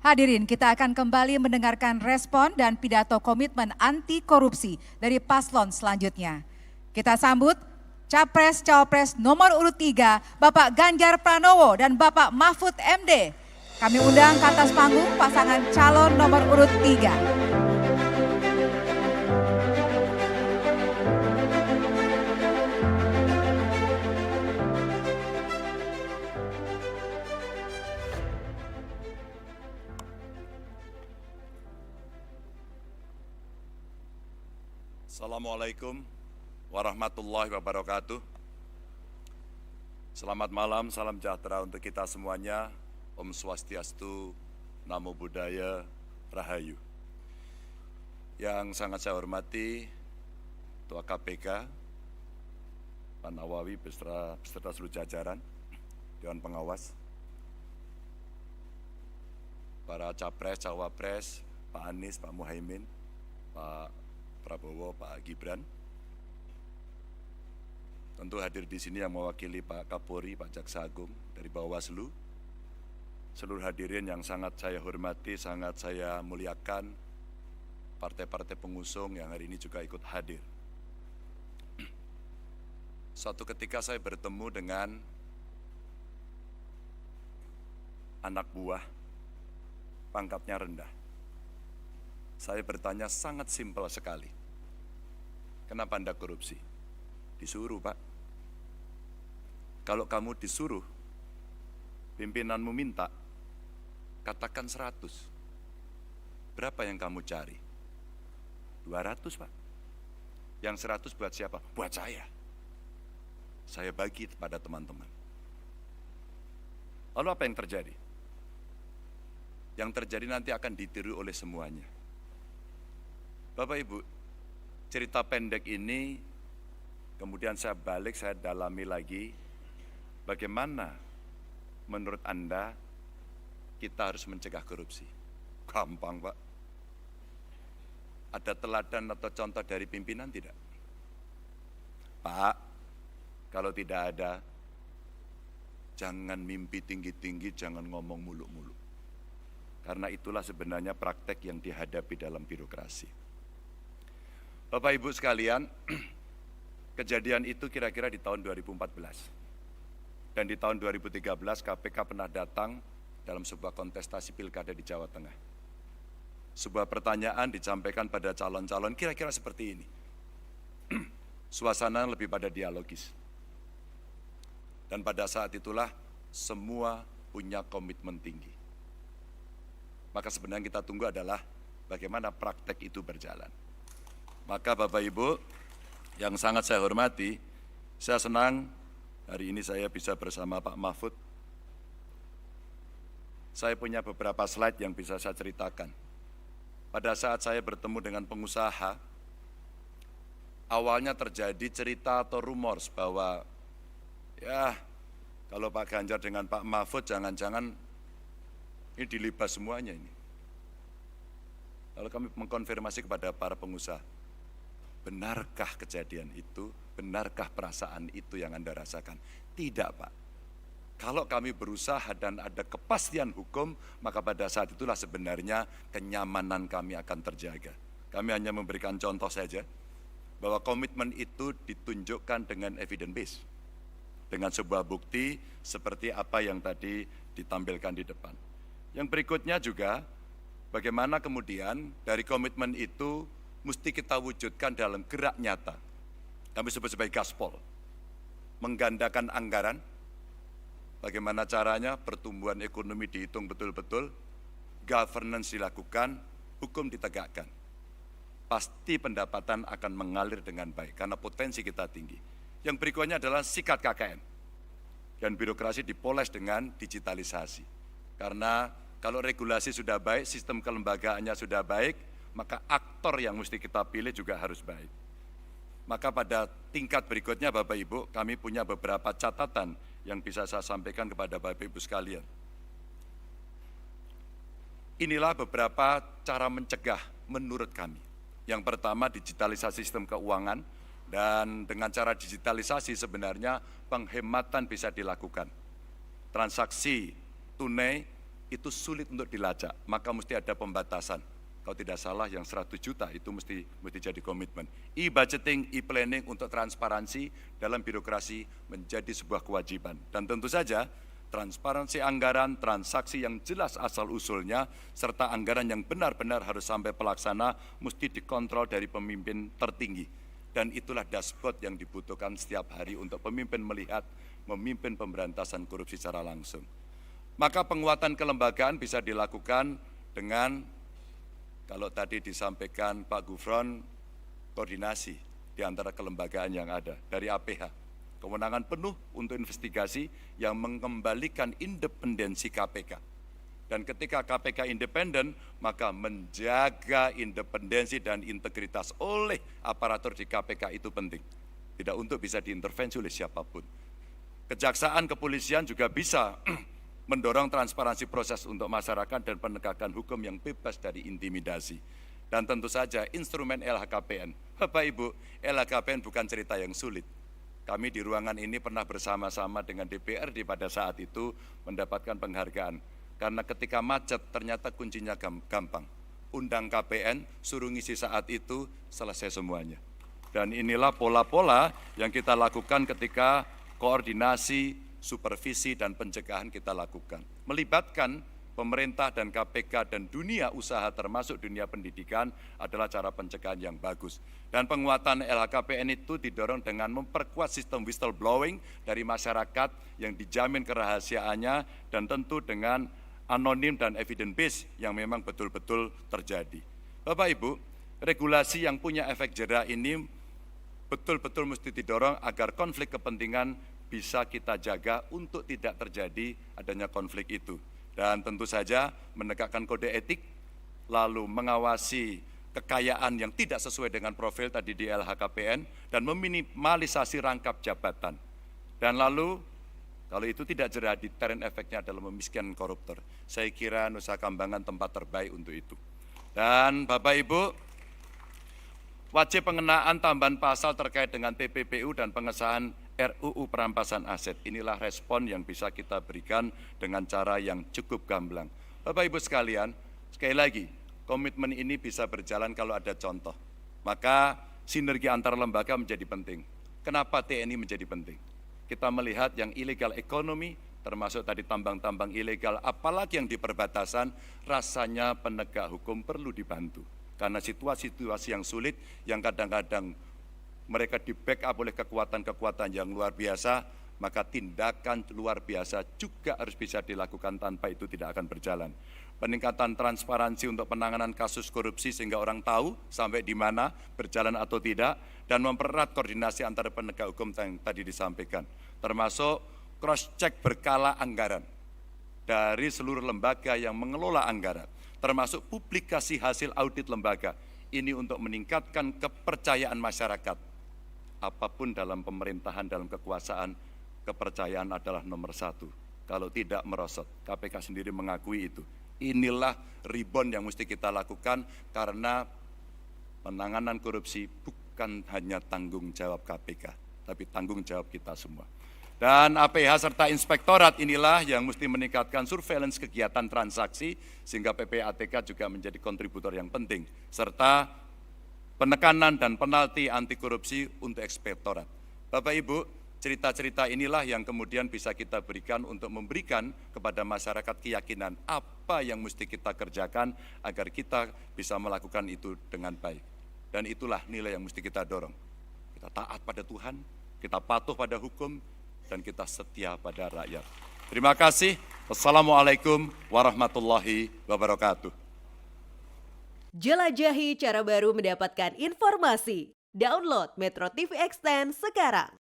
Hadirin, kita akan kembali mendengarkan respon dan pidato komitmen anti korupsi dari paslon selanjutnya. Kita sambut Capres-Cawapres nomor urut 3, Bapak Ganjar Pranowo dan Bapak Mahfud MD. Kami undang ke atas panggung pasangan calon nomor urut 3. Assalamualaikum warahmatullahi wabarakatuh. Selamat malam, salam sejahtera untuk kita semuanya. Om Swastiastu, Namo Buddhaya, Rahayu. Yang sangat saya hormati Ketua KPK, Pak Nawawi beserta seluruh jajaran, Dewan Pengawas, para Capres, Cawapres, Pak Anies, Pak Muhaimin, Pak Prabowo, Pak Gibran. Tentu hadir di sini yang mewakili Pak Kapolri, Pak Jaksa Agung dari Bawaslu. Seluruh hadirin yang sangat saya hormati, sangat saya muliakan, partai-partai pengusung yang hari ini juga ikut hadir. Suatu ketika saya bertemu dengan anak buah, pangkatnya rendah. Saya bertanya sangat simpel sekali. Kenapa Anda korupsi? Disuruh, Pak. Kalau kamu disuruh, pimpinanmu minta, katakan 100. Berapa yang kamu cari? 200, Pak. Yang 100 buat siapa? Buat saya. Saya bagi kepada teman-teman. Lalu apa yang terjadi? Yang terjadi nanti akan ditiru oleh semuanya. Bapak Ibu, cerita pendek ini kemudian saya balik, saya dalami lagi bagaimana menurut Anda kita harus mencegah korupsi. Gampang, Pak. Ada teladan atau contoh dari pimpinan tidak? Pak, kalau tidak ada, jangan mimpi tinggi-tinggi, jangan ngomong muluk-muluk. Karena itulah sebenarnya praktek yang dihadapi dalam birokrasi. Bapak Ibu sekalian, kejadian itu kira-kira di tahun 2014. Dan di tahun 2013 KPK pernah datang dalam sebuah kontestasi pilkada di Jawa Tengah. Sebuah pertanyaan disampaikan pada calon-calon kira-kira seperti ini. Suasana lebih pada dialogis. Dan pada saat itulah semua punya komitmen tinggi. Maka sebenarnya kita tunggu adalah bagaimana praktek itu berjalan. Maka Bapak Ibu yang sangat saya hormati, saya senang hari ini saya bisa bersama Pak Mahfud. Saya punya beberapa slide yang bisa saya ceritakan. Pada saat saya bertemu dengan pengusaha, awalnya terjadi cerita atau rumors bahwa ya kalau Pak Ganjar dengan Pak Mahfud jangan-jangan ini dilibas semuanya ini. Lalu kami mengkonfirmasi kepada para pengusaha, benarkah kejadian itu? Benarkah perasaan itu yang Anda rasakan? Tidak, Pak. Kalau kami berusaha dan ada kepastian hukum, maka pada saat itulah sebenarnya kenyamanan kami akan terjaga. Kami hanya memberikan contoh saja, bahwa komitmen itu ditunjukkan dengan evidence base. Dengan sebuah bukti seperti apa yang tadi ditampilkan di depan. Yang berikutnya juga, bagaimana kemudian dari komitmen itu mesti kita wujudkan dalam gerak nyata. Kami sebut sebagai gaspol. Menggandakan anggaran, bagaimana caranya pertumbuhan ekonomi dihitung betul-betul, governance dilakukan, hukum ditegakkan. Pasti pendapatan akan mengalir dengan baik, karena potensi kita tinggi. Yang berikutnya adalah sikat KKN. Dan birokrasi dipoles dengan digitalisasi. Karena kalau regulasi sudah baik, sistem kelembagaannya sudah baik, maka aktor yang mesti kita pilih juga harus baik. Maka pada tingkat berikutnya Bapak Ibu, kami punya beberapa catatan yang bisa saya sampaikan kepada Bapak Ibu sekalian. Inilah beberapa cara mencegah menurut kami. Yang pertama, digitalisasi sistem keuangan, dan dengan cara digitalisasi sebenarnya penghematan bisa dilakukan. Transaksi tunai itu sulit untuk dilacak, maka mesti ada pembatasan. Kalau tidak salah yang 100 juta itu mesti jadi komitmen. E-budgeting, e-planning untuk transparansi dalam birokrasi menjadi sebuah kewajiban. Dan tentu saja transparansi anggaran, transaksi yang jelas asal-usulnya, serta anggaran yang benar-benar harus sampai pelaksana mesti dikontrol dari pemimpin tertinggi. Dan itulah dashboard yang dibutuhkan setiap hari untuk pemimpin melihat, memimpin pemberantasan korupsi secara langsung. Maka penguatan kelembagaan bisa dilakukan dengan, kalau tadi disampaikan Pak Gufron, koordinasi di antara kelembagaan yang ada. Dari APH, kewenangan penuh untuk investigasi yang mengembalikan independensi KPK. Dan ketika KPK independen, maka menjaga independensi dan integritas oleh aparatur di KPK itu penting. Tidak untuk bisa diintervensi oleh siapapun. Kejaksaan, kepolisian juga bisa mendorong transparansi proses untuk masyarakat dan penegakan hukum yang bebas dari intimidasi. Dan tentu saja instrumen LHKPN. Bapak Ibu, LHKPN bukan cerita yang sulit. Kami di ruangan ini pernah bersama-sama dengan DPRD pada saat itu mendapatkan penghargaan. Karena ketika macet ternyata kuncinya gampang. Undang KPN, suruh ngisi saat itu, selesai semuanya. Dan inilah pola-pola yang kita lakukan ketika koordinasi, supervisi dan pencegahan kita lakukan. Melibatkan pemerintah dan KPK dan dunia usaha termasuk dunia pendidikan adalah cara pencegahan yang bagus. Dan penguatan LHKPN itu didorong dengan memperkuat sistem whistleblowing dari masyarakat yang dijamin kerahasiaannya dan tentu dengan anonim dan evidence based yang memang betul-betul terjadi. Bapak Ibu, regulasi yang punya efek jera ini betul-betul mesti didorong agar konflik kepentingan bisa kita jaga untuk tidak terjadi adanya konflik itu. Dan tentu saja menegakkan kode etik, lalu mengawasi kekayaan yang tidak sesuai dengan profil tadi di LHKPN, dan meminimalisasi rangkap jabatan. Dan lalu, kalau itu tidak jera, deterrent efeknya adalah memiskinkan koruptor. Saya kira Nusa Kambangan tempat terbaik untuk itu. Dan Bapak Ibu, wajib pengenaan tambahan pasal terkait dengan TPPU dan pengesahan RUU perampasan aset. Inilah respon yang bisa kita berikan dengan cara yang cukup gamblang. Bapak Ibu sekalian, sekali lagi, komitmen ini bisa berjalan kalau ada contoh. Maka sinergi antar lembaga menjadi penting. Kenapa TNI menjadi penting? Kita melihat yang illegal ekonomi, termasuk tadi tambang-tambang ilegal, apalagi yang di perbatasan, rasanya penegak hukum perlu dibantu. Karena situasi-situasi yang sulit, yang kadang-kadang mereka di-backup oleh kekuatan-kekuatan yang luar biasa, maka tindakan luar biasa juga harus bisa dilakukan, tanpa itu tidak akan berjalan. Peningkatan transparansi untuk penanganan kasus korupsi sehingga orang tahu sampai di mana, berjalan atau tidak, dan mempererat koordinasi antara penegak hukum yang tadi disampaikan, termasuk cross-check berkala anggaran dari seluruh lembaga yang mengelola anggaran, termasuk publikasi hasil audit lembaga. Ini untuk meningkatkan kepercayaan masyarakat. Apapun dalam pemerintahan, dalam kekuasaan, kepercayaan adalah nomor satu. Kalau tidak merosot, KPK sendiri mengakui itu. Inilah rebound yang mesti kita lakukan, karena penanganan korupsi bukan hanya tanggung jawab KPK, tapi tanggung jawab kita semua. Dan APH serta inspektorat inilah yang mesti meningkatkan surveillance kegiatan transaksi, sehingga PPATK juga menjadi kontributor yang penting, serta penekanan dan penalti anti korupsi untuk inspektorat. Bapak Ibu, cerita-cerita inilah yang kemudian bisa kita berikan untuk memberikan kepada masyarakat keyakinan apa yang mesti kita kerjakan agar kita bisa melakukan itu dengan baik. Dan itulah nilai yang mesti kita dorong. Kita taat pada Tuhan, kita patuh pada hukum, dan kita setia pada rakyat. Terima kasih. Wassalamualaikum warahmatullahi wabarakatuh. Jelajahi cara baru mendapatkan informasi. Download Metro TV Extend sekarang.